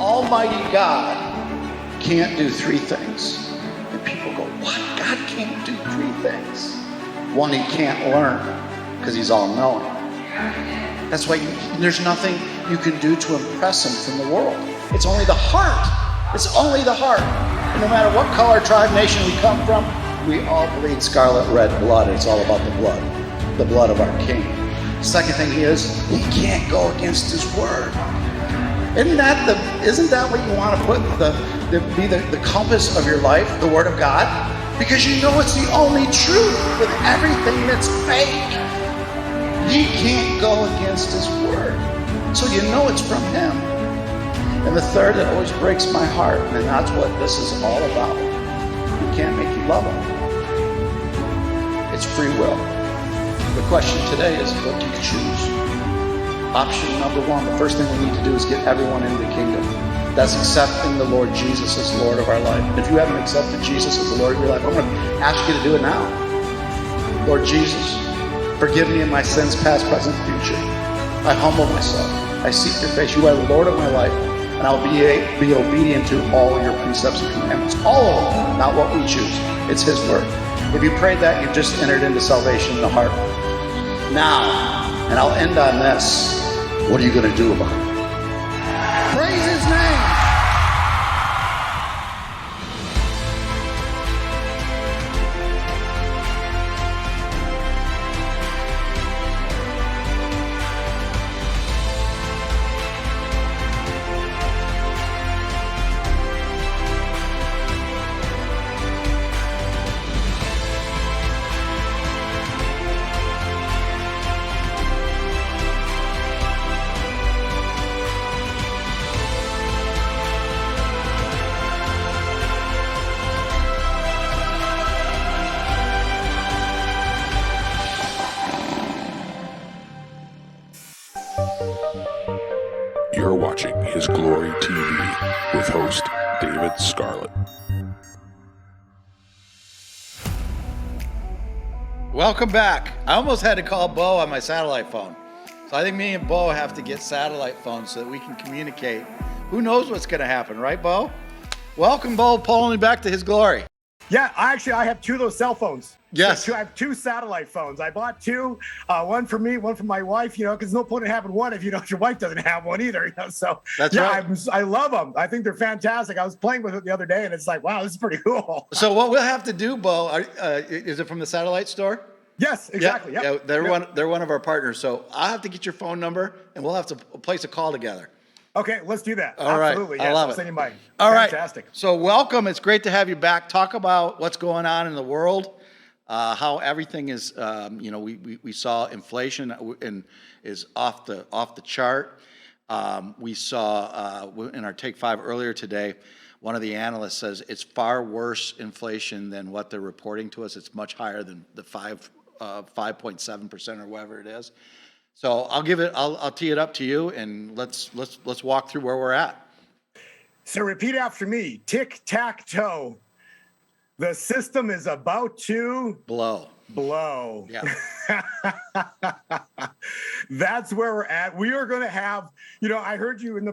Almighty God can't do three things. And people go, what? God can't do three things. One, he can't learn because he's all-knowing. That's why there's nothing you can do to impress him from the world. It's only the heart. It's only the heart. And no matter what color, tribe, nation we come from, we all bleed scarlet red blood. It's all about the blood of our King. Second thing is, he can't go against his word. Isn't that what you want to put be the compass of your life, the word of God? Because you know it's the only truth with everything that's fake. He can't go against his word. So you know it's from him. And the third that always breaks my heart, and that's what this is all about. He can't make you love him. It's free will. The question today is, what do you choose? Option number one, the first thing we need to do is get everyone into the kingdom. That's accepting the Lord Jesus as Lord of our life. If you haven't accepted Jesus as the Lord of your life, I'm going to ask you to do it now. Lord Jesus, forgive me of my sins, past, present, future. I humble myself. I seek your face. You are the Lord of my life, and I'll be obedient to all your precepts and commandments. All of them, not what we choose. It's his word. If you prayed that, you've just entered into salvation in the heart. Now, and I'll end on this, what are you going to do about it? Praise his name. You're watching His Glory TV with host David Scarlett. Welcome back. I almost had to call Bo on my satellite phone. So I think me and Bo have to get satellite phones so that we can communicate. Who knows what's going to happen, right, Bo? Welcome, Bo, pulling me back to his glory. Yeah, I have two of those cell phones. Yes. So I have two satellite phones. I bought two, one for me, one for my wife, because there's no point in having one if your wife doesn't have one either. So that's right. I love them. I think they're fantastic. I was playing with it the other day and it's like, wow, this is pretty cool. So what we'll have to do, Bo, is it from the satellite store? Yes, exactly. Yeah, they're one of our partners. So I'll have to get your phone number and we'll have to place a call together. Okay, let's do that. All right. Absolutely. I yes, love I'll it. send you mine. All Fantastic. right. So welcome. It's great to have you back. Talk about what's going on in the world, how everything is. We saw inflation and is off the chart. We saw in our Take 5 earlier today, one of the analysts says it's far worse inflation than what they're reporting to us. It's much higher than the 5.7% or whatever it is. So I'll tee it up to you and let's walk through where we're at. So repeat after me. Tic tac toe. The system is about to blow. Yeah. That's where we're at. We are going to have, I heard you in the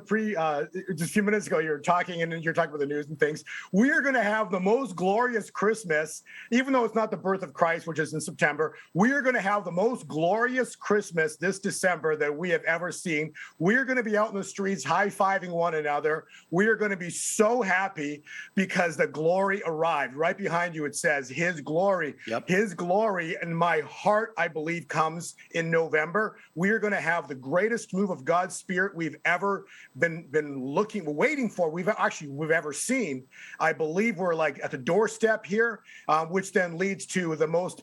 just a few minutes ago, you're talking and you're talking about the news and things. We are going to have the most glorious Christmas, even though it's not the birth of Christ, which is in September. We are going to have the most glorious Christmas this December that we have ever seen. We are going to be out in the streets high-fiving one another. We are going to be so happy because the glory arrived. Right behind you, it says his glory. Yep. His glory in my heart, I believe, comes in November. We are going to have the greatest move of God's Spirit we've ever been waiting for. We've ever seen. I believe we're like at the doorstep here, which then leads to the most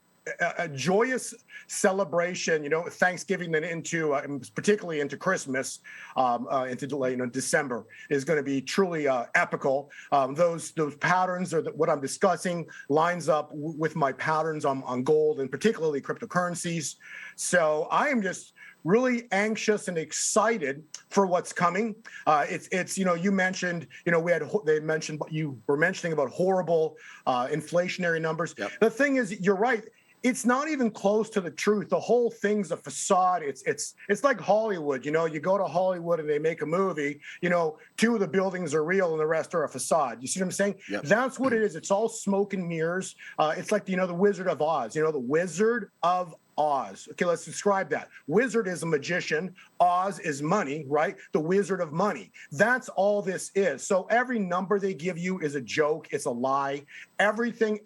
a joyous celebration, Thanksgiving, then into particularly into Christmas, into December is going to be truly epical. Those patterns are what I'm discussing lines up with my patterns on gold and particularly cryptocurrencies. So I am just really anxious and excited for what's coming. It's you mentioned, you were mentioning about horrible inflationary numbers. Yep. The thing is, you're right. it's not even close to the truth. The whole thing's a facade. It's like Hollywood. You know, you go to Hollywood and they make a movie. You know, 2 of the buildings are real and the rest are a facade. You see what I'm saying? Yep. That's what it is. It's all smoke and mirrors. It's like, you know, the Wizard of Oz. You know, the Wizard of Oz. Okay, let's describe that. Wizard is a magician. Oz is money, right? The Wizard of Money. That's all this is. So every number they give you is a joke. It's a lie. Everything.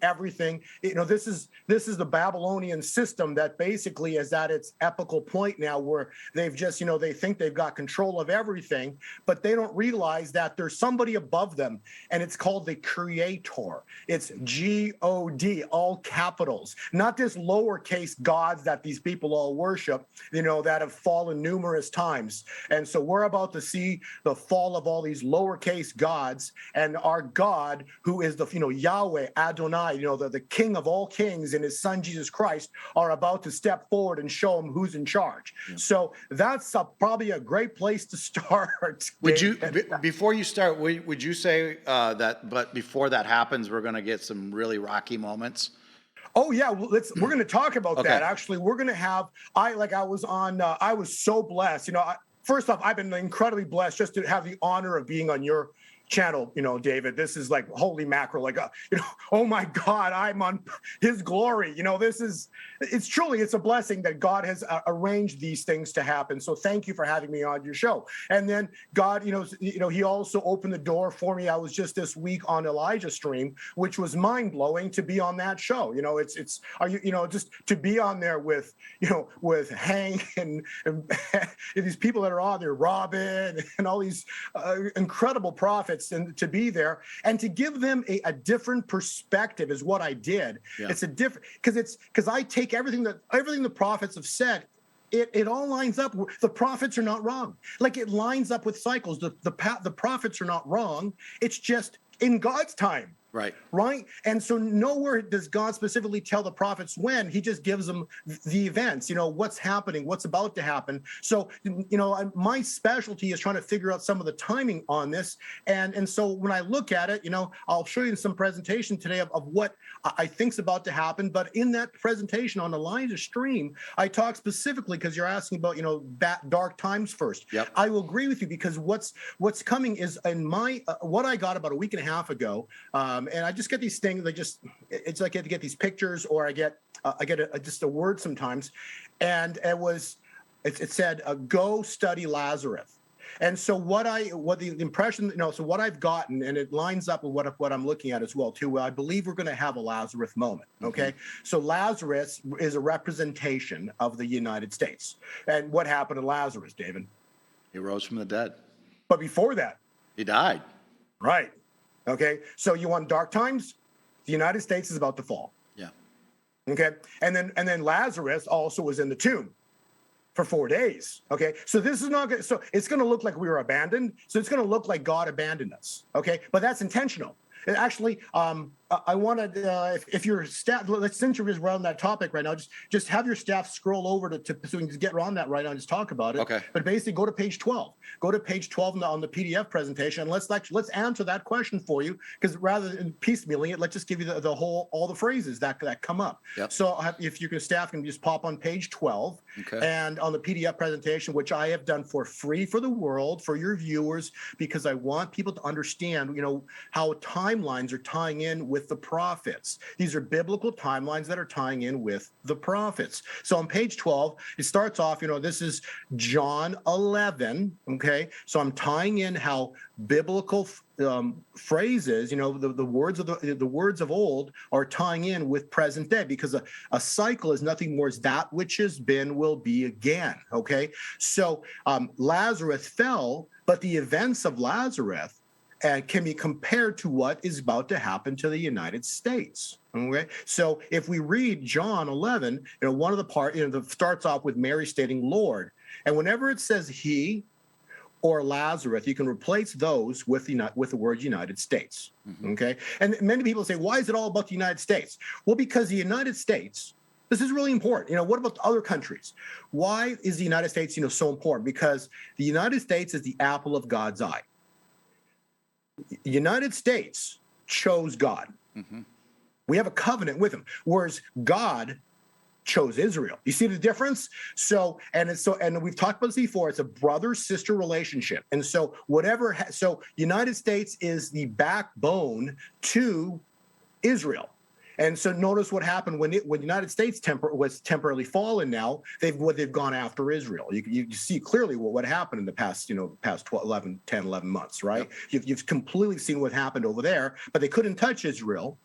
You know, this is the Babylonian system that basically is at its epical point now, where they've just, you know, they think they've got control of everything, but they don't realize that there's somebody above them, and it's called the Creator. It's God, all capitals, not this lowercase gods that these people all worship, you know, that have fallen numerous times. And so we're about to see the fall of all these lowercase gods, and our God, who is the, you know, Yahweh, Adonai, you know, the King of all kings, and his son Jesus Christ are about to step forward and show him who's in charge. Yeah. So that's probably a great place to start. Would you, before you start, would you say that, but before that happens, we're going to get some really rocky moments? Oh yeah, we're going to talk about that. Actually, we're going to have, I was so blessed. You know, first off, I've been incredibly blessed just to have the honor of being on your channel, you know, David. This is like holy mackerel, like, you know, oh my God, I'm on his glory. You know, it's truly a blessing that God has arranged these things to happen. So thank you for having me on your show. And then God, you know, he also opened the door for me. I was just this week on Elijah Stream, which was mind blowing to be on that show. You know, you know, just to be on there with, you know, with Hank and these people that are on there, Robin, and all these incredible prophets, and to be there and to give them a different perspective is what I did. Yeah. It's a different, because I take everything the prophets have said. It all lines up. The prophets are not wrong. Like, it lines up with cycles. The prophets are not wrong. It's just in God's time. Right. And so nowhere does God specifically tell the prophets when. He just gives them the events, you know, what's happening, what's about to happen. So, you know, my specialty is trying to figure out some of the timing on this. And so when I look at it, you know, I'll show you some presentation today of what I think's about to happen. But in that presentation on Elijah Stream, I talk specifically, because you're asking about, you know, dark times first. Yep. I will agree with you, because what's coming is in my what I got about a week and a half ago. And I just get these things. It's like I get these pictures, or I get just a word sometimes, and it said go study Lazarus. And so what the impression, you know, so what I've gotten, and it lines up with what I'm looking at as well too. I believe we're going to have a Lazarus moment. Okay, so Lazarus is a representation of the United States. And what happened to Lazarus, David? He rose from the dead. But before that, he died. Right. Okay, so you want dark times? The United States is about to fall. Yeah. Okay, and then Lazarus also was in the tomb for 4 days. Okay, so this is not good. So it's going to look like we were abandoned. So it's going to look like God abandoned us. Okay, but that's intentional. And actually, I wanted, if your staff, since you're around that topic right now, just have your staff scroll over to so we can get on that right now and just talk about it. Okay. But basically, go to page 12. Go to page 12 on the PDF presentation, and let's answer that question for you. Because rather than piecemealing it, let's just give you all the phrases that come up. Yep. So if your staff can just pop on page 12, okay, and on the PDF presentation, which I have done for free for the world, for your viewers, because I want people to understand, you know, how timelines are tying in with the prophets. These are biblical timelines that are tying in with the prophets. So on page 12, it starts off, you know, this is John 11. Okay, so I'm tying in how biblical phrases, you know, the words of old are tying in with present day, because a cycle is nothing more as that which has been will be again. Okay, so Lazarus fell, but the events of Lazarus can be compared to what is about to happen to the United States. Okay, so if we read John 11, you know, one of the part, you know, that starts off with Mary stating Lord, and whenever it says he or Lazarus, you can replace those with the word United States. Okay, and many people say, why is it all about the United States? Well, because the United States, this is really important. You know, what about other countries? Why is the United States, you know, so important? Because the United States is the apple of God's eye. The United States chose God. We have a covenant with him, whereas God chose Israel. You see the difference? So we've talked about this before. It's a brother-sister relationship. And so so United States is the backbone to Israel. And so notice what happened when the United States was temporarily fallen. Now they've gone after Israel. You see clearly what happened in the past 10, 11 months, right? Yep. You've completely seen what happened over there, but they couldn't touch Israel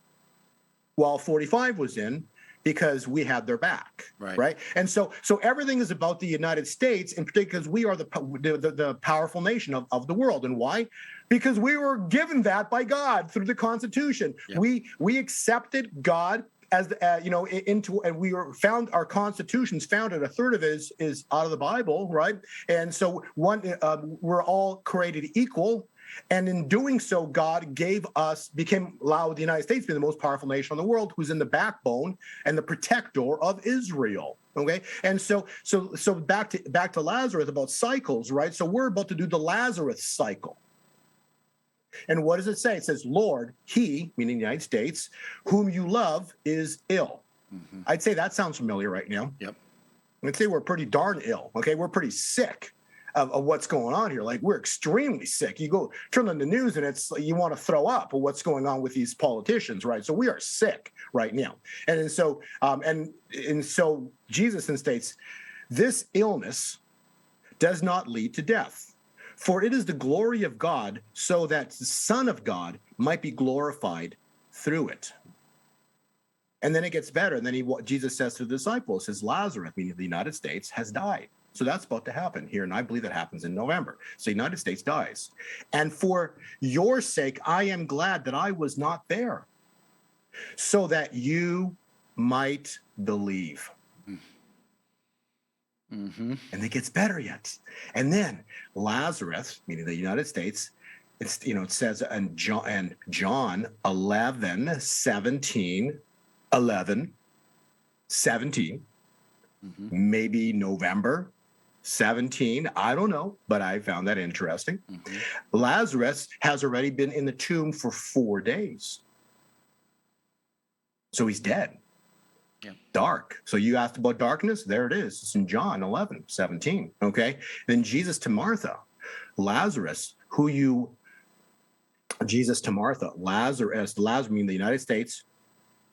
while 45 was in, because we had their back, right? And so everything is about the United States, in particular, because we are the powerful nation of the world. And why? Because we were given that by God through the Constitution. Yep. We accepted God as and we found our Constitution's founded. A third of it is out of the Bible, right? And so we're all created equal. And in doing so, God allowed the United States to be the most powerful nation in the world, who's in the backbone and the protector of Israel. Okay, and so back to Lazarus about cycles, right? So we're about to do the Lazarus cycle. And what does it say? It says, Lord, he, meaning the United States, whom you love is ill. Mm-hmm. I'd say that sounds familiar right now. Yep. I'd say we're pretty darn ill. Okay, we're pretty sick of what's going on here. Like, we're extremely sick. You go turn on the news and you want to throw up of what's going on with these politicians, right? So we are sick right now. And so Jesus then states, this illness does not lead to death, for it is the glory of God, so that the Son of God might be glorified through it. And then it gets better. And then Jesus says to the disciples, says, Lazarus, meaning the United States, has died. So that's about to happen here, and I believe that happens in November. So the United States dies. And for your sake, I am glad that I was not there, so that you might believe. Mm-hmm. And it gets better yet. And then Lazarus, meaning the United States, it says in John 11, 17, mm-hmm. maybe November 17, I don't know, but I found that interesting. Mm-hmm. Lazarus has already been in the tomb for 4 days. So he's dead. Yeah. Dark. So you asked about darkness? There it is. It's in John 11, 17. Okay. Then Jesus to Martha, Lazarus meaning the United States.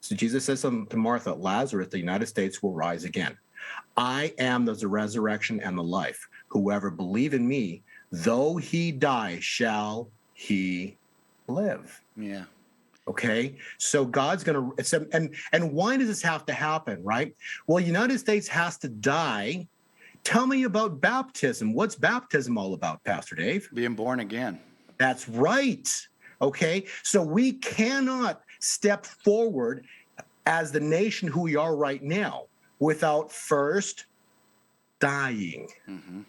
So Jesus says to Martha, Lazarus, the United States will rise again. I am the resurrection and the life. Whoever believes in me, though he die, shall he live. Yeah. Okay. So God's going to, and why does this have to happen, right? Well, United States has to die. Tell me about baptism. What's baptism all about, Pastor Dave? Being born again. That's right. Okay. So we cannot step forward as the nation who we are right now without first dying, mm-hmm.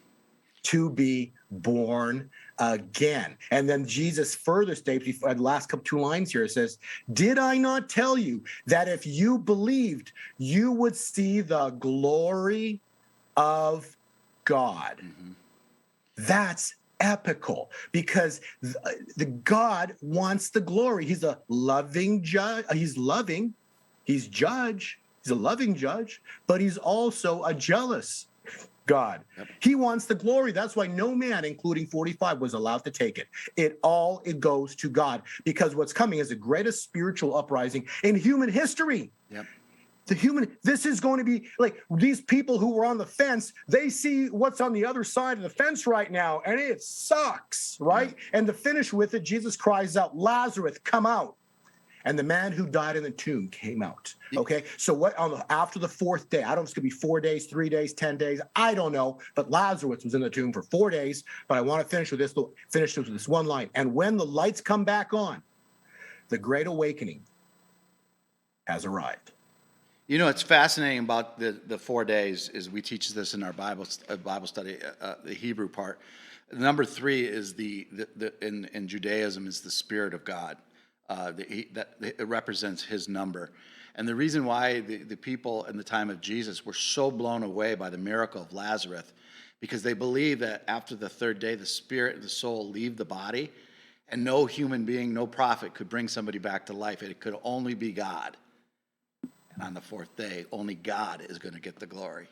to be born again. And then Jesus further states, the last two lines here, it says, did I not tell you that if you believed, you would see the glory of God? Mm-hmm. That's epical, because the God wants the glory. He's a loving judge. He's loving. He's judge. He's a loving judge, but he's also a jealous God. Yep. He wants the glory. That's why no man, including 45, was allowed to take it. It goes to God, because what's coming is the greatest spiritual uprising in human history. Yep. This is going to be like these people who were on the fence. They see what's on the other side of the fence right now, and it sucks, right? Yep. And to finish with it, Jesus cries out, Lazarus, come out. And the man who died in the tomb came out. Okay, so after the fourth day? I don't know if it's going to be 4 days, 3 days, 10 days. I don't know. But Lazarus was in the tomb for 4 days. But I want to finish with this one line. And when the lights come back on, the great awakening has arrived. You know, it's fascinating about the 4 days is we teach this in our Bible study, the Hebrew part. Number 3 is in Judaism is the Spirit of God. It represents his number. And the reason why the people in the time of Jesus were so blown away by the miracle of Lazarus, because they believed that after the third day, the spirit and the soul leave the body, and no human being, no prophet could bring somebody back to life. It could only be God. on the fourth day. Only God is going to get the glory.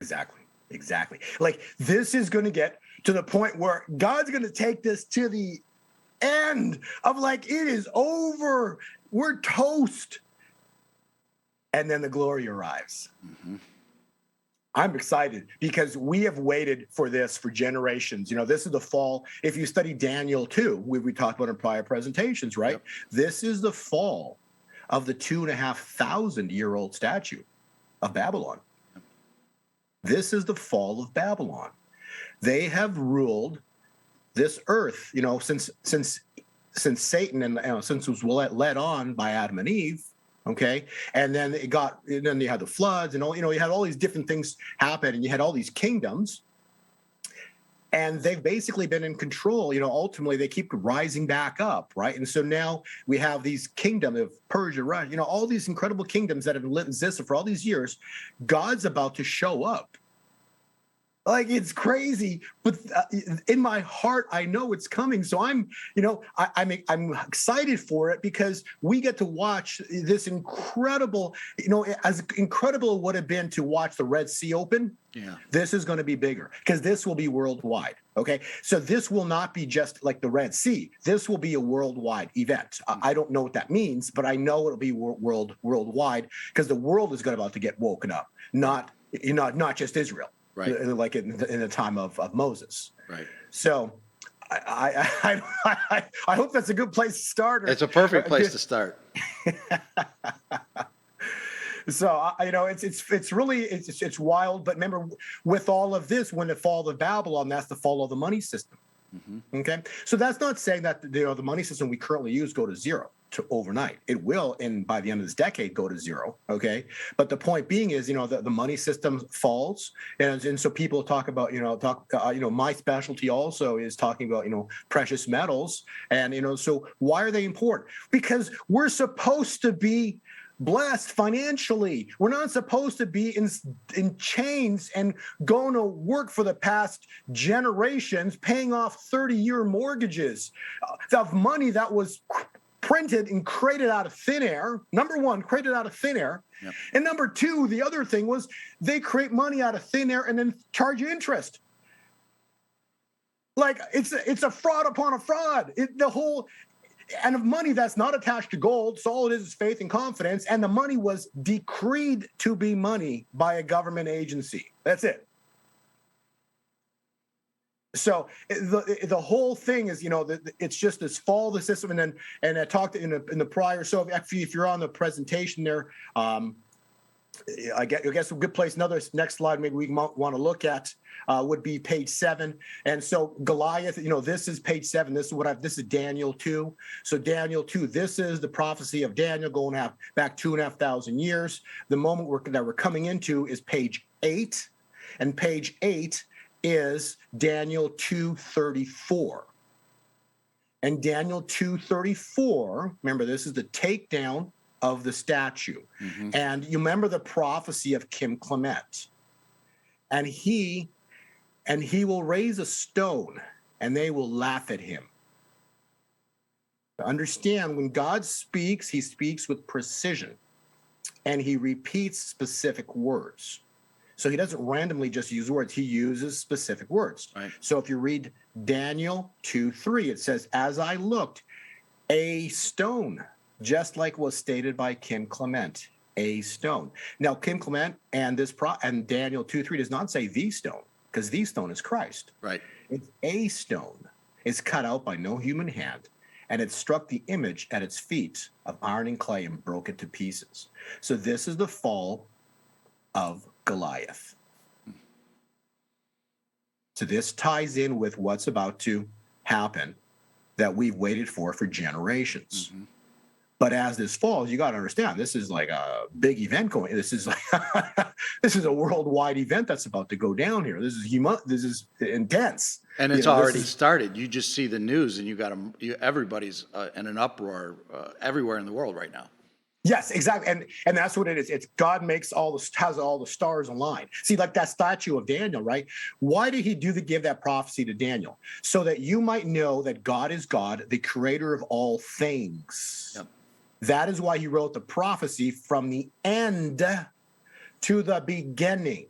Exactly. Like, this is going to get to the point where God's going to take this to the end of, like, it is over. We're toast. And then the glory arrives. Mm-hmm. I'm excited because we have waited for this for generations. You know, this is the fall. If you study Daniel 2, we talked about in prior presentations, right? Yep. This is the fall of the 2,500-year-old statue of Babylon. This is the fall of Babylon. They have ruled this earth, you know, since Satan and since it was led on by Adam and Eve. Okay, and then then you had the floods, and all, you know, you had all these different things happen, and you had all these kingdoms, and they've basically been in control. You know, ultimately they keep rising back up, right? And so now we have these kingdoms of Persia, Russia, you know, all these incredible kingdoms that have existed for all these years. God's about to show up. Like, it's crazy, but in my heart, I know it's coming. So I'm excited for it because we get to watch this incredible, you know, as incredible it would have been to watch the Red Sea open. Yeah. This is going to be bigger because this will be worldwide. Okay. So this will not be just like the Red Sea. This will be a worldwide event. I don't know what that means, but I know it'll be worldwide because the world is about to get woken up, not just Israel. Right. Like in the time of Moses. Right. So I hope that's a good place to start. It's a perfect place to start. So you know, it's really wild. But remember, with all of this, when the fall of Babylon, that's the fall of the money system. Mm-hmm. Okay, so that's not saying that the money system we currently use go to zero to overnight. It will, and by the end of this decade, go to zero. Okay, but the point being is, you know, the money system falls, and so people talk about, my specialty also is talking about, you know, precious metals, and you know, so why are they important? Because we're supposed to be blessed financially. We're not supposed to be in chains and going to work for the past generations, paying off 30-year mortgages of money that was printed and created out of thin air. Number one, created out of thin air. Yep. And number two, the other thing was they create money out of thin air and then charge you interest. Like, it's a fraud upon a fraud. And of money that's not attached to gold, so all it is faith and confidence, and the money was decreed to be money by a government agency. That's it. So the whole thing is, you know, it's just this fall of the system, and I talked in the prior. So if you're on the presentation there, I guess a good place. Next slide, maybe we might want to look at would be page 7. And so Goliath, you know, this is page 7. This is Daniel 2. So Daniel 2, this is the prophecy of Daniel going back 2,500 years. The moment that we're coming into is page 8, and page 8 is Daniel 2:34. And Daniel 2:34, remember, this is the takedown of the statue. Mm-hmm. And you remember the prophecy of Kim Clement. And he will raise a stone and they will laugh at him. Understand, when God speaks, he speaks with precision and he repeats specific words. So he doesn't randomly just use words, he uses specific words. Right. So if you read Daniel 2:3, it says, as I looked, a stone, just like was stated by Kim Clement, a stone. Now, Kim Clement and Daniel 2:3 does not say the stone, because the stone is Christ. Right. It's a stone. It's cut out by no human hand, and it struck the image at its feet of iron and clay and broke it to pieces. So this is the fall of Goliath. So this ties in with what's about to happen that we've waited for generations. Mm-hmm. But as this falls, you got to understand, this is like a big event going. This is like this is a worldwide event that's about to go down here. This is intense, and it's already started. You just see the news, and everybody's in an uproar everywhere in the world right now. Yes, exactly, and that's what it is. It's God has all the stars align. See, like that statue of Daniel, right? Why did he give that prophecy to Daniel? So that you might know that God is God, the creator of all things. Yep. That is why he wrote the prophecy from the end to the beginning.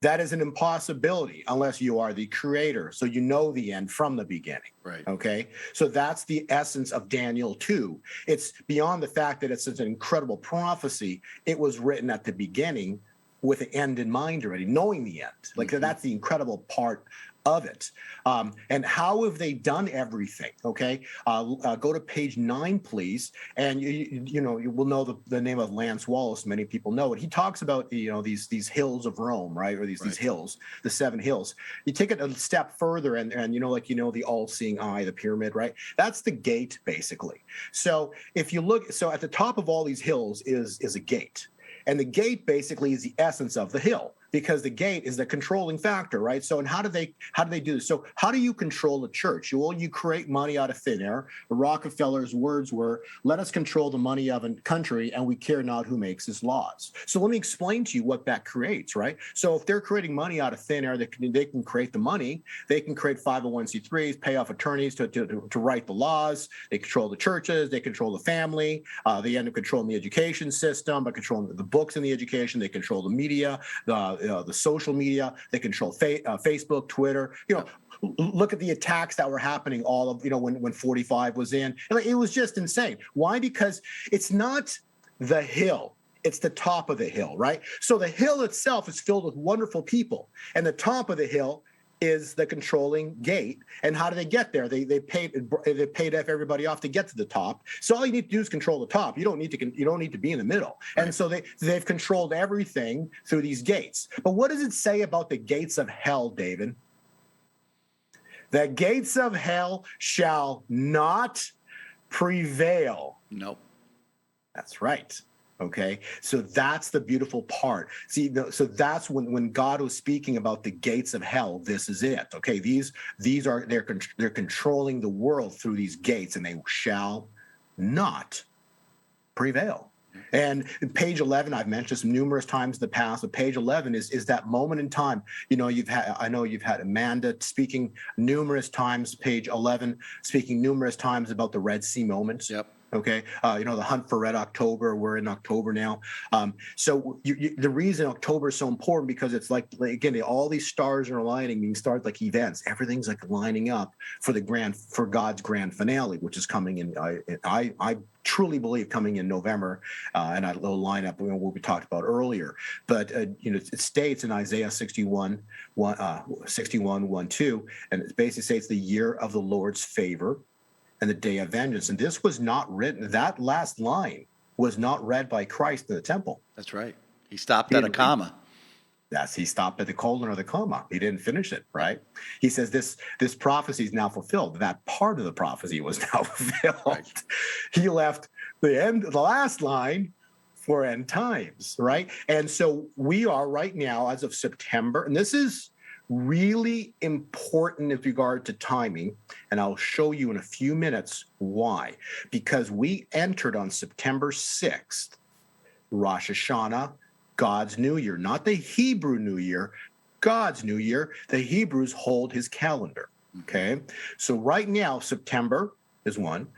That is an impossibility unless you are the creator. So you know the end from the beginning. Right. Okay. So that's the essence of Daniel 2. It's beyond the fact that it's such an incredible prophecy. It was written at the beginning with an end in mind already, knowing the end. Like that's the incredible part of it. And how have they done everything? Okay, go to page 9, please, and you will know the name of Lance Wallace. Many people know it. He talks about these hills of Rome, right, or these hills, the 7 hills. You take it a step further, and the all-seeing eye, the pyramid, right? That's the gate, basically. So if you look, so at the top of all these hills is a gate. And the gate basically is the essence of the hill, because the gate is the controlling factor, right? So, and how do they do this? So how do you control the church? Well, you create money out of thin air. The Rockefeller's words were, "Let us control the money of a country, and we care not who makes its laws." So let me explain to you what that creates, right? So if they're creating money out of thin air, they can create the money. They can create 501c3s, pay off attorneys to write the laws. They control the churches. They control the family. They end up controlling the education system, by controlling the books in the education. They control the media, the social media. They control Facebook, Twitter. Look at the attacks that were happening all of, when 45 was in. It was just insane. Why? Because it's not the hill. It's the top of the hill, right? So the hill itself is filled with wonderful people, and the top of the hill is the controlling gate. And how do they get there? They paid everybody off to get to the top. So all you need to do is control the top. You don't need to be in the middle. Right. And so they've controlled everything through these gates. But what does it say about the gates of hell, David? The gates of hell shall not prevail. Nope. That's right. Okay, so that's the beautiful part. See, so that's when God was speaking about the gates of hell. This is it. Okay, they're controlling the world through these gates, and they shall not prevail. And page 11, I've mentioned this numerous times in the past, but page 11 is that moment in time. I know you've had Amanda speaking numerous times, page 11, speaking numerous times about the Red Sea moments. Yep. Okay, the hunt for Red October. We're in October now. So the reason October is so important, because it's like again, all these stars are aligning, being stars like events. Everything's like lining up for God's grand finale, which is coming in. I truly believe coming in November, and a little lineup what we talked about earlier. But it states in Isaiah 61, 1, 2, and it basically states the year of the Lord's favor and the day of vengeance. And this was not written, that last line was not read by Christ in the temple. That's right. He stopped at a comma. Yes, he stopped at the colon or the comma. He didn't finish it, right? He says this prophecy is now fulfilled. That part of the prophecy was now fulfilled. Right. He left the last line for end times, right? And so we are right now, as of September, and this is really important in regard to timing, and I'll show you in a few minutes why. Because we entered on September 6th, Rosh Hashanah, God's New Year, not the Hebrew New Year, God's New Year. The Hebrews hold his calendar, okay? So right now, September is 1,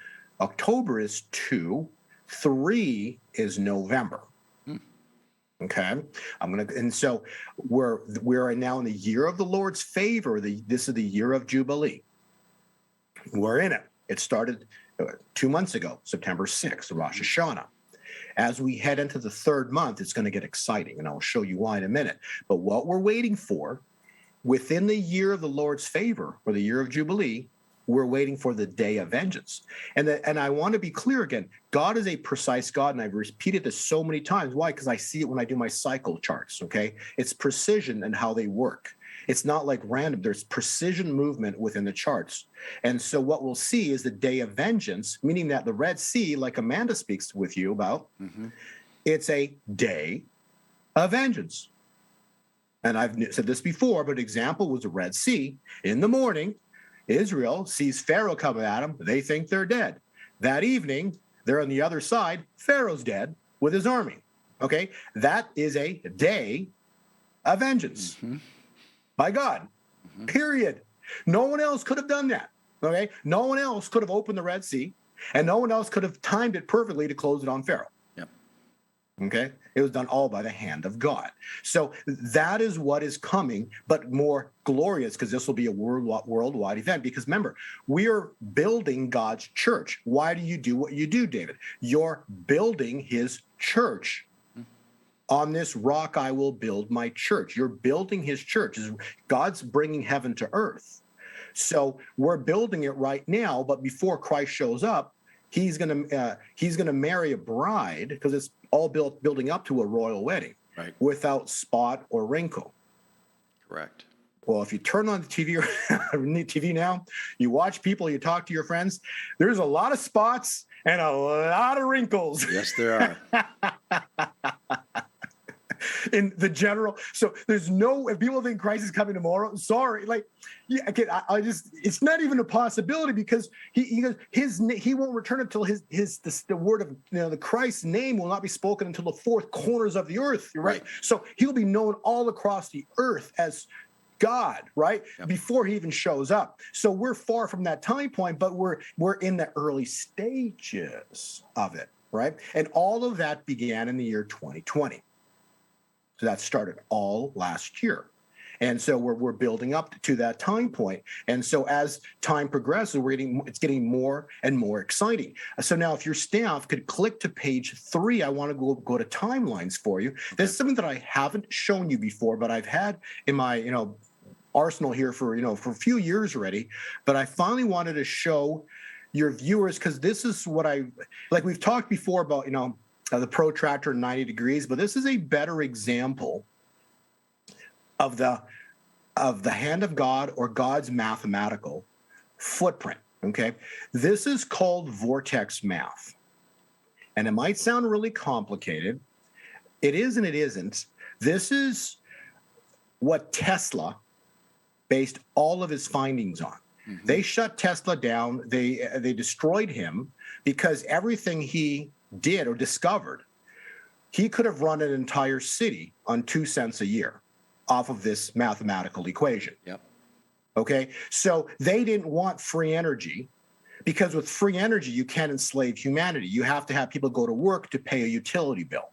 October is 2, 3 is November. Okay, and so we're now in the year of the Lord's favor. This is the year of Jubilee. We're in it. It started 2 months ago, September 6th, Rosh Hashanah. As we head into the third month, it's going to get exciting, and I'll show you why in a minute. But what we're waiting for, within the year of the Lord's favor, or the year of Jubilee, we're waiting for the day of vengeance. And I want to be clear again, God is a precise God, and I've repeated this so many times. Why? Because I see it when I do my cycle charts, okay? It's precision in how they work. It's not like random. There's precision movement within the charts. And so what we'll see is the day of vengeance, meaning that the Red Sea, like Amanda speaks with you about, it's a day of vengeance. And I've said this before, but example was the Red Sea. In the morning, Israel sees Pharaoh coming at them. They think they're dead. That evening, they're on the other side. Pharaoh's dead with his army. Okay? That is a day of vengeance by God. Period. No one else could have done that. Okay? No one else could have opened the Red Sea. And no one else could have timed it perfectly to close it on Pharaoh. Yep. Okay. It was done all by the hand of God. So that is what is coming, but more glorious, because this will be a worldwide event. Because remember, we are building God's church. Why do you do what you do, David? You're building his church. On this rock I will build my church. You're building his church. God's bringing heaven to earth. So we're building it right now, but before Christ shows up, he's going to marry a bride, because it's all building up to a royal wedding, Right. without spot or wrinkle. Correct. Well, if you turn on the TV now, you watch people, you talk to your friends, there's a lot of spots and a lot of wrinkles. Yes, there are. In the general, so there's no. If people think Christ is coming tomorrow, sorry, like, yeah, I just, it's not even a possibility, because he goes, he won't return until the word of the Christ's name will not be spoken until the fourth corners of the earth, right? So he'll be known all across the earth as God, right? Yep. Before he even shows up. So we're far from that time point, but we're in the early stages of it, right? And all of that began in the year 2020. So that started all last year. And so we're building up to that time point. And so as time progresses, it's getting more and more exciting. So now if your staff could click to page 3, I want to go to timelines for you. Okay. This is something that I haven't shown you before, but I've had in my, arsenal here for a few years already. But I finally wanted to show your viewers, because this is what we've talked before about, the protractor 90 degrees, but this is a better example of the hand of God, or God's mathematical footprint. Okay, this is called vortex math, and it might sound really complicated. It is and it isn't. This is what Tesla based all of his findings on. Mm-hmm. They shut Tesla down. They destroyed him, because everything he did or discovered, he could have run an entire city on 2 cents a year off of this mathematical equation. Yep. Okay, so they didn't want free energy, because with free energy, you can't enslave humanity. You have to have people go to work to pay a utility bill.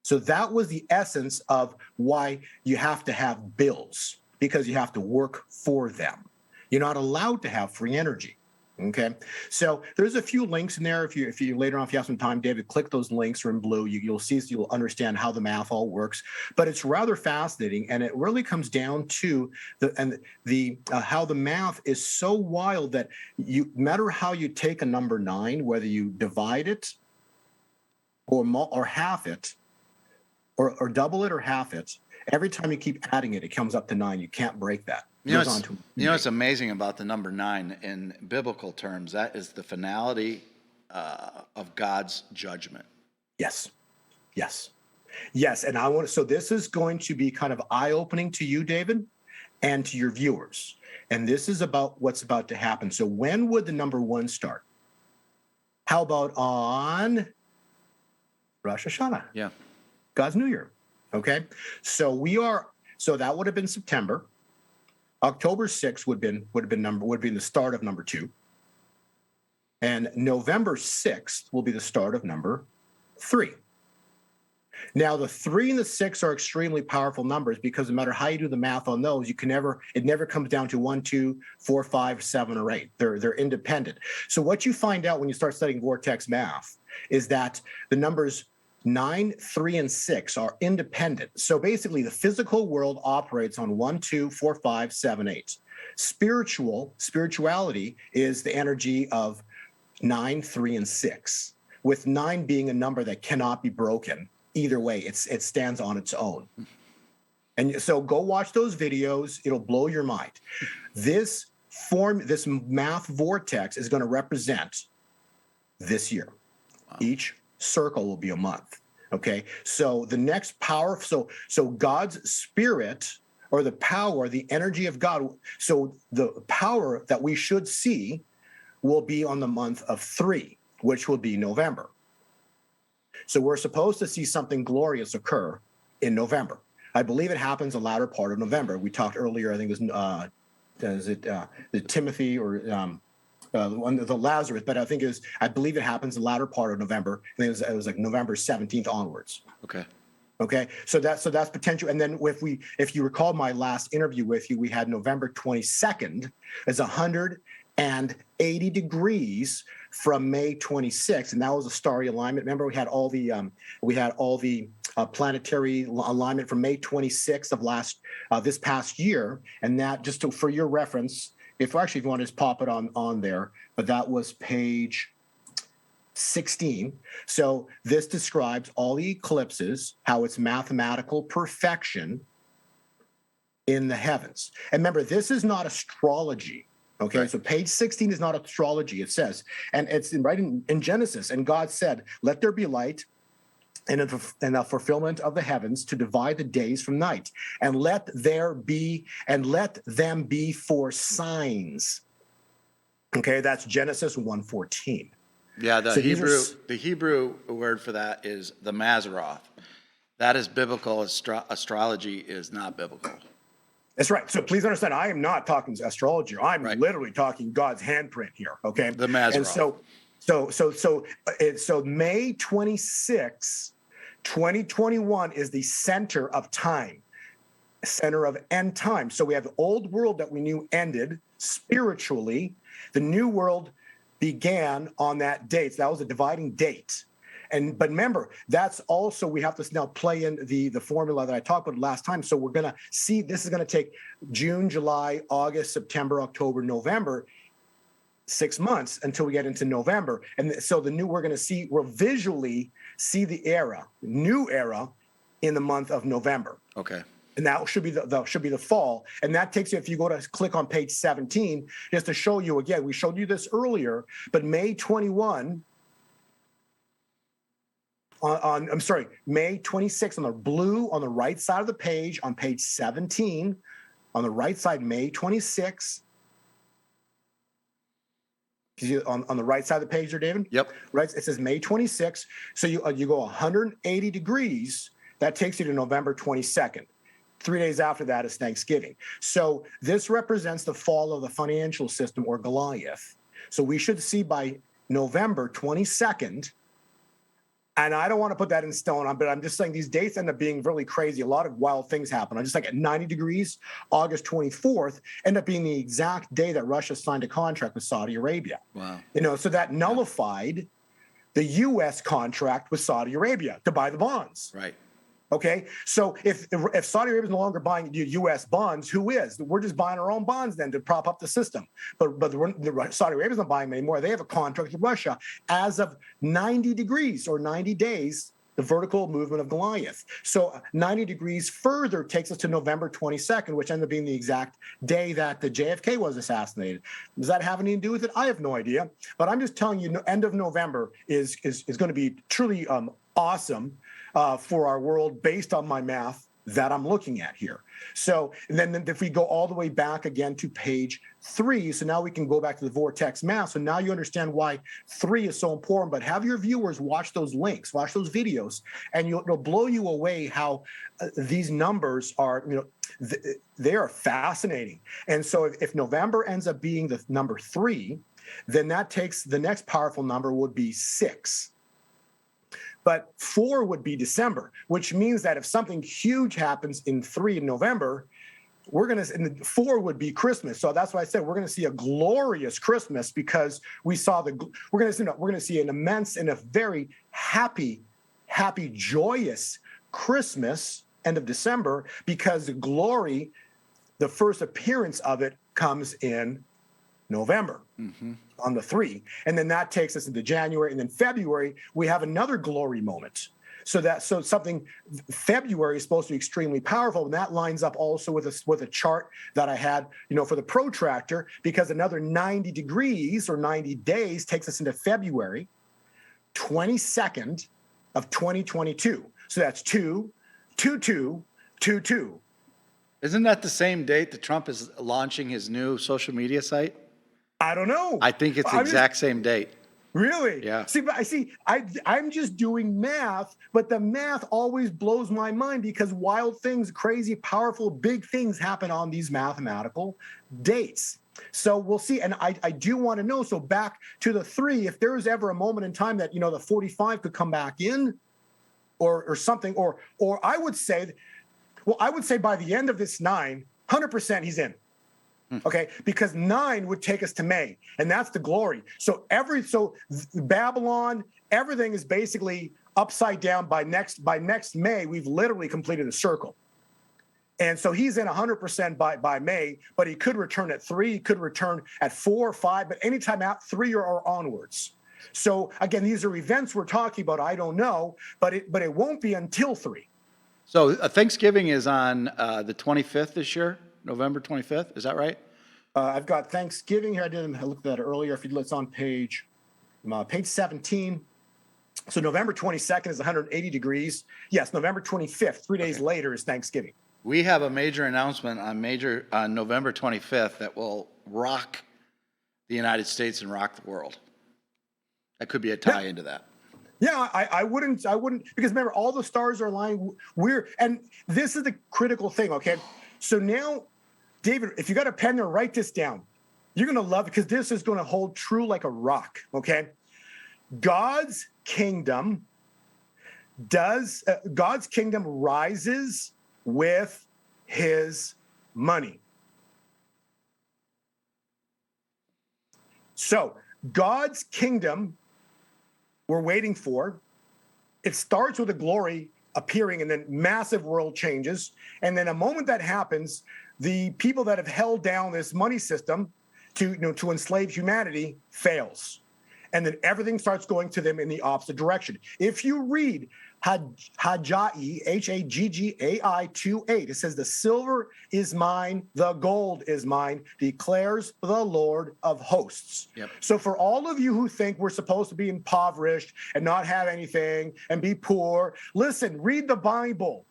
So that was the essence of why you have to have bills, because you have to work for them. You're not allowed to have free energy. Okay, so there's a few links in there. If you later on, if you have some time, David, click those links, are in blue. You'll see, so you'll understand how the math all works. But it's rather fascinating, and it really comes down to how the math is so wild that no matter how you take a number 9, whether you divide it or half it, or double it or half it, every time you keep adding it, it comes up to 9. You can't break that. What's amazing about the number 9 in biblical terms, that is the finality of God's judgment. Yes. And so this is going to be kind of eye-opening to you, David, and to your viewers. And this is about what's about to happen. So when would the number 1 start? How about on Rosh Hashanah? Yeah. God's New Year. Okay. So that would have been September. October 6th would be the start of number 2. And November 6th will be the start of number 3. Now, the 3 and the 6 are extremely powerful numbers, because no matter how you do the math on those, it never comes down to 1, 2, 4, 5, 7, or 8. They're independent. So what you find out when you start studying vortex math is that the numbers 9, 3, and 6 are independent. So basically, the physical world operates on 1, 2, 4, 5, 7, 8. Spirituality is the energy of 9, 3, and 6, with 9 being a number that cannot be broken. Either way, it stands on its own. And so go watch those videos. It'll blow your mind. This math vortex is going to represent this year. Wow. Each circle will be a month. Okay, so the next power, so God's spirit, or the power, the energy of God, so the power that we should see will be on the month of 3, which will be November. So we're supposed to see something glorious occur in November. I believe it happens the latter part of November. We talked earlier, I think it was Timothy, or the Lazarus, but I believe it happens the latter part of November. And it was like November 17th onwards. Okay. Okay, so that's potential. And then if you recall my last interview with you, we had November 22nd as 180 degrees from May 26th, and that was a starry alignment. Remember, we had all the planetary alignment from May 26th of this past year, and that for your reference, if you want to just pop it on there, but that was page 16. So this describes all the eclipses, how it's mathematical perfection in the heavens. And remember, this is not astrology. Okay, right. So page 16 is not astrology. It says, and it's right in Genesis, and God said, "Let there be light and a fulfillment of the heavens to divide the days from night, and let them be for signs." Okay, that's Genesis 1:14. Yeah, So the Hebrew word for that is the Maseroth. That is biblical. Astrology is not biblical. That's right. So please understand, I am not talking astrology. I'm Right. literally talking God's handprint here. Okay. The Maseroth. And so May 26, 2021 is the center of time, center of end time. So we have the old world that we knew ended spiritually. The new world began on that date. So that was a dividing date. But remember, that's also, we have to now play in the formula that I talked about last time. So we're going to see, this is going to take June, July, August, September, October, November, 6 months until we get into November. And so we'll visually see the new era in the month of November. Okay. And that should be the fall. And that takes you, if you go to click on page 17, just to show you again, we showed you this earlier, but May 21 May 26 on the blue on the right side of the page on page 17, on the right side, May 26. On the right side of the page there, David? Yep. Right. It says May 26. So you go 180 degrees. That takes you to November 22nd. 3 days after that is Thanksgiving. So this represents the fall of the financial system, or Goliath. So we should see by November 22nd, and I don't want to put that in stone, but I'm just saying these dates end up being really crazy. A lot of wild things happen. I'm just like at 90 degrees, August 24th, end up being the exact day that Russia signed a contract with Saudi Arabia. Wow. So that nullified the U.S. contract with Saudi Arabia to buy the bonds. Right. Okay, so if Saudi Arabia is no longer buying U.S. bonds, who is? We're just buying our own bonds then to prop up the system. But Saudi Arabia is not buying them anymore. They have a contract with Russia as of 90 degrees or 90 days, the vertical movement of Goliath. So 90 degrees further takes us to November 22nd, which ended up being the exact day that the JFK was assassinated. Does that have anything to do with it? I have no idea. But I'm just telling you, end of November is going to be truly awesome for our world based on my math that I'm looking at here. So then if we go all the way back again to page 3, so now we can go back to the vortex math. So now you understand why 3 is so important, but have your viewers watch those links, watch those videos, and it'll blow you away how these numbers are, they are fascinating. And so if November ends up being the number 3, then that takes the next powerful number would be 6. But 4 would be December, which means that if something huge happens in 3 in November, 4 would be Christmas. So that's why I said we're going to see a glorious Christmas, because we're going to see an immense and a very happy, joyous Christmas end of December, because the glory, the first appearance of it comes in November. Mm-hmm. On the 3, and then that takes us into January, and then February we have another glory moment. So February is supposed to be extremely powerful, and that lines up also with a chart that I had, for the protractor, because another 90 degrees or 90 days takes us into February 22nd of 2022. So that's 2/22/22. Isn't that the same date that Trump is launching his new social media site? I don't know. I think it's the exact same date. Really? Yeah. See, but I'm just doing math, but the math always blows my mind because wild things, crazy, powerful, big things happen on these mathematical dates. So we'll see. And I do want to know. So back to the 3, if there was ever a moment in time that, the 45 could come back in or something, or I would say by the end of this 9, 100% he's in. Okay, because 9 would take us to May, and that's the glory. So Babylon, everything is basically upside down by next May. We've literally completed a circle, and so he's in 100% by May. But he could return at 3, he could return at 4 or 5, but anytime at 3 or onwards. So again, these are events we're talking about. I don't know, but it won't be until 3. So Thanksgiving is on the 25th this year, November 25th. Is that right? I've got Thanksgiving here. I looked at it earlier. If you look, it's on page 17. So November 22nd is 180 degrees. Yes, November 25th, 3 days later, is Thanksgiving. We have a major announcement on November 25th that will rock the United States and rock the world. That could be a tie into that. Yeah, I wouldn't, because remember, all the stars are aligning. And this is the critical thing, okay? So now, David, if you got a pen there, write this down. You're going to love it because this is going to hold true like a rock, okay? God's kingdom rises with his money. So God's kingdom, we're waiting for. It starts with a glory appearing and then massive world changes. And then a moment that happens, the people that have held down this money system to enslave humanity fails. And then everything starts going to them in the opposite direction. If you read Haggai, Haggai 2:8, it says, the silver is mine, the gold is mine, declares the Lord of hosts. Yep. So for all of you who think we're supposed to be impoverished and not have anything and be poor, listen, read the Bible.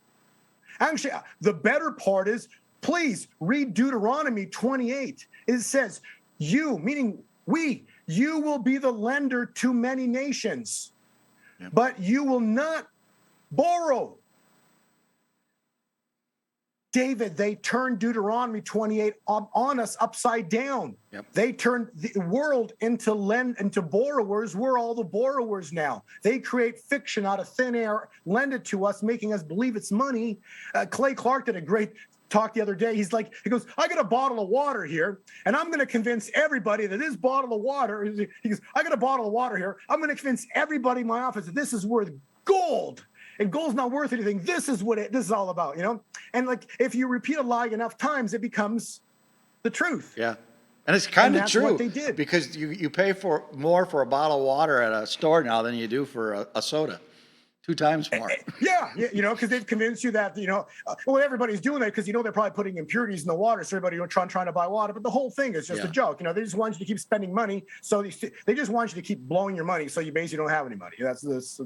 Actually, the better part is, please read Deuteronomy 28. It says, you, meaning we, you will be the lender to many nations, but you will not borrow. David, they turned Deuteronomy 28 on us upside down. Yep. They turned the world into borrowers. We're all the borrowers now. They create fiction out of thin air, lend it to us, making us believe it's money. Clay Clark did a great talk the other day. He goes, I got a bottle of water here, and I'm going to convince everybody that this bottle of water, he goes, I got a bottle of water here. I'm going to convince everybody in my office that this is worth gold. And gold's not worth anything. This is what this is all about, And if you repeat a lie enough times, it becomes the truth. Yeah. And it's kind of true. What they did. Because you pay more for a bottle of water at a store now than you do for a soda. 2 times more. Yeah, because they've convinced you that, everybody's doing that because, they're probably putting impurities in the water. So everybody trying to buy water. But the whole thing is just a joke. They just want you to keep spending money. So they just want you to keep blowing your money. So you basically don't have any money. It's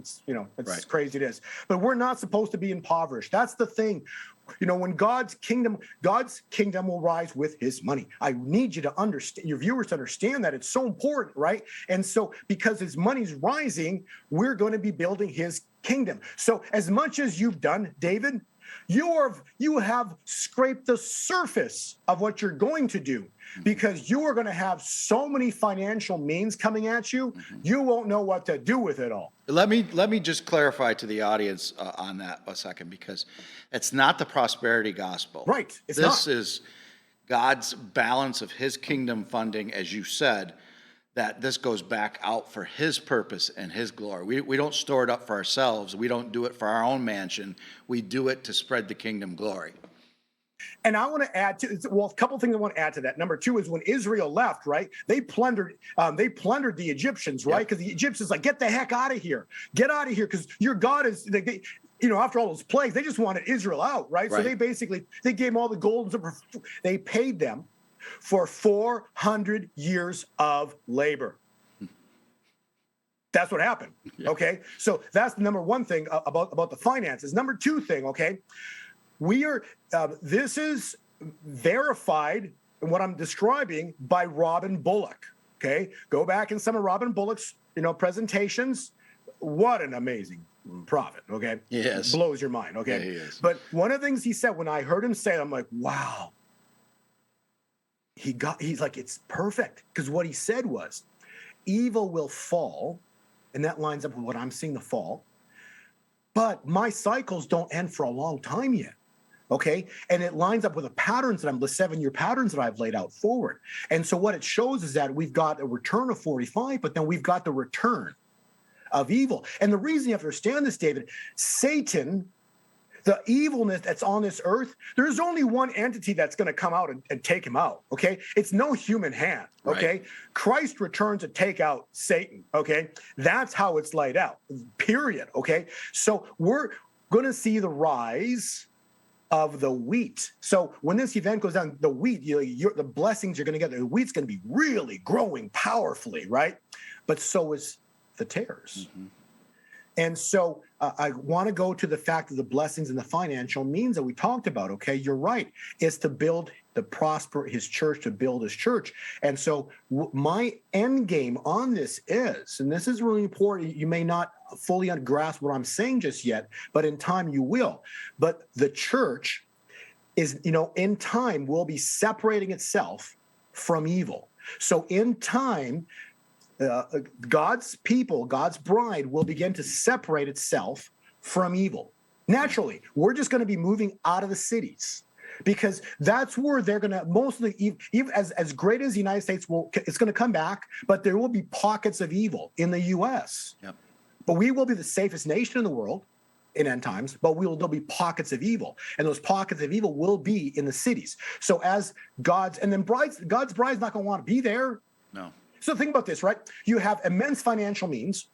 right. Crazy it is. But we're not supposed to be impoverished. That's the thing. When God's kingdom will rise with his money. I need you to understand, your viewers to understand that it's so important, right? And so because his money's rising, we're going to be building his kingdom. So as much as you've done, David, you have scraped the surface of what you're going to do, because you are going to have so many financial means coming at you, you won't know what to do with it all. Let me just clarify to the audience on that a second, because it's not the prosperity gospel. Right. This is God's balance of his kingdom funding, as you said, that this goes back out for his purpose and his glory. We don't store it up for ourselves. We don't do it for our own mansion. We do it to spread the kingdom glory. And I want to add a couple things I want to add to that. Number 2 is when Israel left, right? They plundered the Egyptians, right? Because the Egyptians get the heck out of here. Get out of here, because your God is, after all those plagues, they just wanted Israel out, right? So they gave them all the gold and silver. They paid them for 400 years of labor. That's what happened. Yeah. Okay. So that's the number 1 thing about the finances. Number 2 thing. Okay. This is verified in what I'm describing by Robin Bullock. Okay. Go back in some of Robin Bullock's presentations. What an amazing prophet. Okay. Yes. Blows your mind. Okay. Yeah, he is. But one of the things he said, when I heard him say it, I'm like, wow. He's like, it's perfect. Because what he said was, evil will fall. And that lines up with what I'm seeing, the fall. But my cycles don't end for a long time yet. Okay. And it lines up with the 7-year patterns that I've laid out forward. And so what it shows is that we've got a return of 45, but then we've got the return of evil. And the reason you have to understand this, David, Satan, the evilness that's on this earth, there's only one entity that's going to come out and take him out. Okay. It's no human hand. Okay. Right. Christ returns to take out Satan. Okay. That's how it's laid out, period. Okay. So we're going to see the rise of the wheat. So when this event goes down, the wheat, the blessings you're going to get, the wheat's going to be really growing powerfully, right? But so is the tares. Mm-hmm. And so I want to go to the fact of the blessings and the financial means that we talked about. Okay, you're right. It's to build, to prosper his church, to build his church. And so my end game on this is, and this is really important, you may not fully grasp what I'm saying just yet, but in time you will. But the church is, in time will be separating itself from evil. So in time, God's people, God's bride will begin to separate itself from evil. Naturally, we're just going to be moving out of the cities because that's where they're going to, most of the, even as great as the United States it's going to come back, but there will be pockets of evil in the U.S. Yep. But we will be the safest nation in the world in end times, but there'll be pockets of evil. And those pockets of evil will be in the cities. So as God's bride's not going to want to be there. No. So think about this, right? You have immense financial means.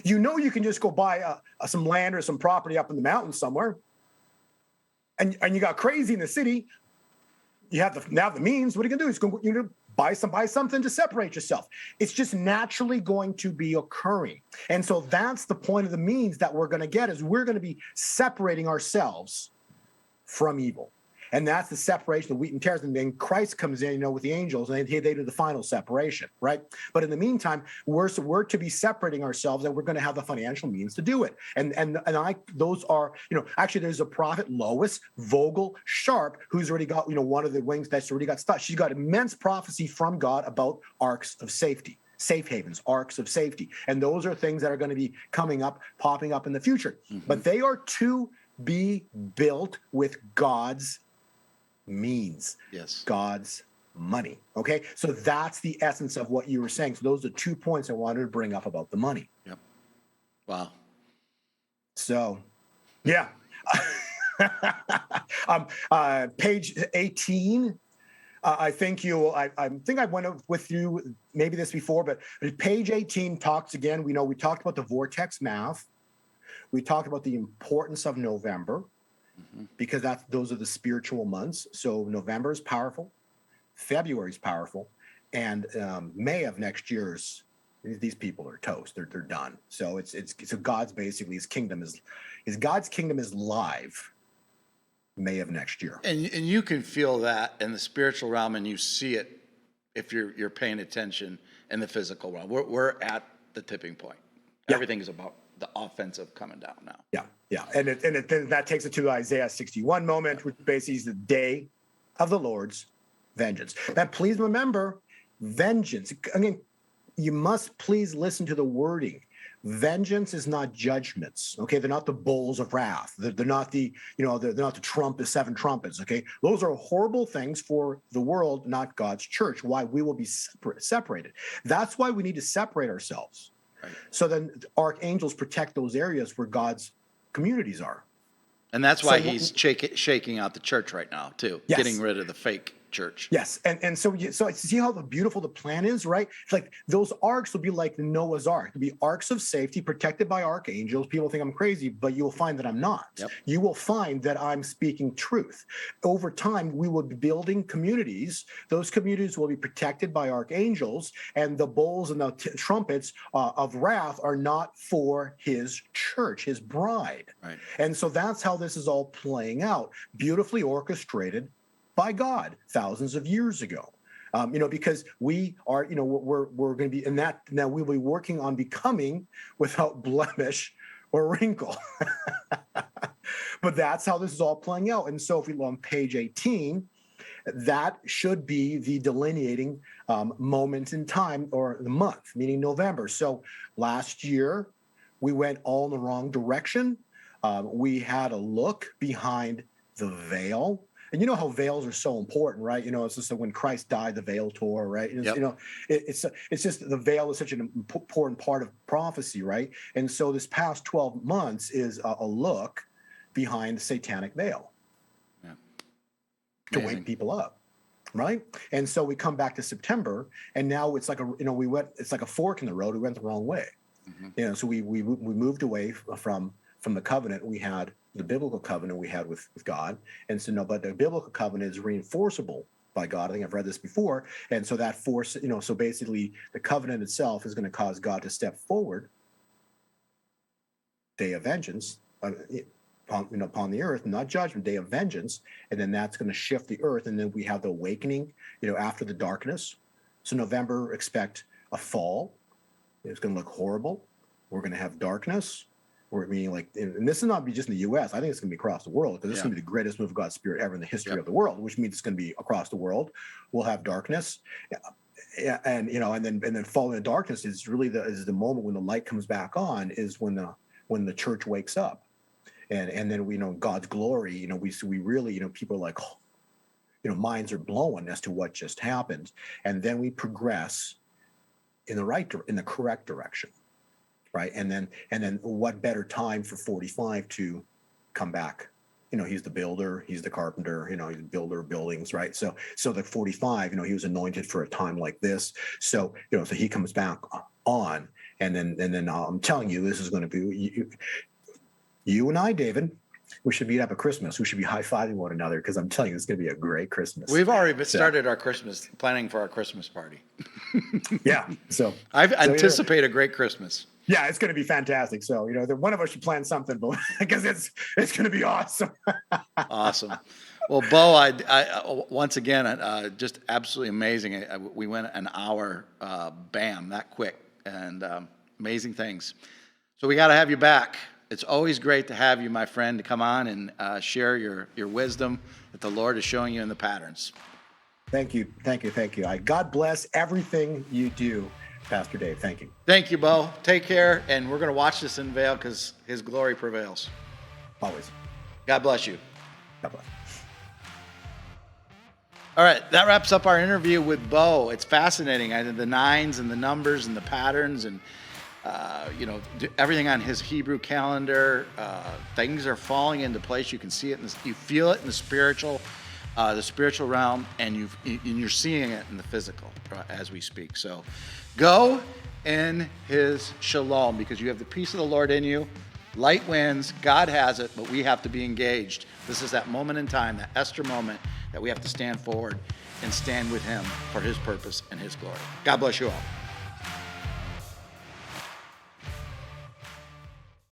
You can just go buy some land or some property up in the mountains somewhere. And you got crazy in the city. You have the means. What are you going to do? You're going to buy something to separate yourself. It's just naturally going to be occurring. And so that's the point of the means that we're going to get is we're going to be separating ourselves from evil. And that's the separation of wheat and tares. And then Christ comes in, with the angels, and they do the final separation, right? But in the meantime, we're to be separating ourselves, and we're going to have the financial means to do it. Those are, actually, there's a prophet, Lois Vogel Sharp, who's already got, one of the wings that's already got stuck. She's got immense prophecy from God about arks of safety. Safe havens, arks of safety. And those are things that are going to be popping up in the future. Mm-hmm. But they are to be built with God's means. Yes. God's money. Okay. So that's the essence of what you were saying. So those are 2 points I wanted to bring up about the money. Yep. Wow. So, yeah. Page 18. I think I went with you maybe this before, but page 18 talks again. We talked about the vortex math. We talked about the importance of November. Mm-hmm. Because those are the spiritual months. So November is powerful, February is powerful, and May of next year's these people are toast. They're done. So so God's basically God's kingdom is live. May of next year, and you can feel that in the spiritual realm, and you see it if you're paying attention in the physical realm. We're at the tipping point. Yeah. Everything is about the offensive coming down now. Yeah, and that takes it to the Isaiah 61 moment, which basically is the day of the Lord's vengeance. Now, please remember, vengeance. Again, you must please listen to the wording. Vengeance is not judgments. Okay, they're not the bowls of wrath. They're not the they're not the seven trumpets. Okay, those are horrible things for the world, not God's church. Why we will be separated. That's why we need to separate ourselves. Right. So then archangels protect those areas where God's communities are. And that's why he's shaking out the church right now, too. Yes. Getting rid of the fake church. Yes. And so see how beautiful the plan is, right? It's like those arks will be like the Noah's Ark. It'll be arks of safety protected by archangels. People think I'm crazy, but you'll find that I'm not. Yep. You will find that I'm speaking truth. Over time, we will be building communities. Those communities will be protected by archangels, and the bowls and the trumpets of wrath are not for his church, his bride. Right. And so that's how this is all playing out, beautifully orchestrated by God thousands of years ago. Because we are, we're going to be in that. Now we'll be working on becoming without blemish or wrinkle. But that's how this is all playing out. And so if we look on page 18, that should be the delineating moment in time, or the month, meaning November. So last year, we went all in the wrong direction. We had a look behind the veil. And you know how veils are so important, right? It's just that when Christ died, the veil tore, right? Yep. It's just the veil is such an important part of prophecy, right? And so this past 12 months is a look behind the satanic veil. Yeah. To Amazing. wake people up, right? And so we come back to September, and now it's like it's like a fork in the road. We went the wrong way. Mm-hmm. So we moved away from the covenant we had, the biblical covenant we had with God. And so but the biblical covenant is reinforceable by God. I think I've read this before. And so that force, so basically the covenant itself is going to cause God to step forward, day of vengeance, upon the earth, not judgment, day of vengeance. And then that's going to shift the earth. And then we have the awakening, after the darkness. So November, expect a fall. It's going to look horrible. We're going to have darkness. And this is not be just in the U.S. I think it's going to be across the world, because this is going to be the greatest move of God's Spirit ever in the history of the world, which means it's going to be across the world. We'll have darkness, and then following the darkness is really the moment when the light comes back on, is when the church wakes up, and then we God's glory. We really people are like, minds are blown as to what just happened, and then we progress in the correct direction. Right. And then what better time for 45 to come back? He's the builder, he's the carpenter, he's the builder of buildings. Right. So the 45, he was anointed for a time like this. So, so he comes back on, and then I'm telling you, this is going to be you and I, David. We should meet up at Christmas. We should be high-fiving one another, because I'm telling you, it's going to be a great Christmas. We've already started our planning for our Christmas party. Yeah. So I anticipate a great Christmas. Yeah, it's going to be fantastic. So, one of us should plan something, but because it's going to be awesome. Awesome. Well, Bo, I once again, just absolutely amazing. We went an hour, bam, that quick, and amazing things. So we got to have you back. It's always great to have you, my friend, to come on and share your wisdom that the Lord is showing you in the patterns. Thank you. God bless everything you do, Pastor Dave. Thank you. Thank you, Bo. Take care, and we're going to watch this unveil, because His glory prevails. Always. God bless you. God bless. All right, that wraps up our interview with Bo. It's fascinating. The nines and the numbers and the patterns, and everything on his Hebrew calendar. Things are falling into place. You can see it, you feel it in the spiritual realm, and you're seeing it in the physical as we speak. So go in His shalom, because you have the peace of the Lord in you. Light wins. God has it, but we have to be engaged. This is that moment in time, that Esther moment, that we have to stand forward and stand with Him for His purpose and His glory. God bless you all.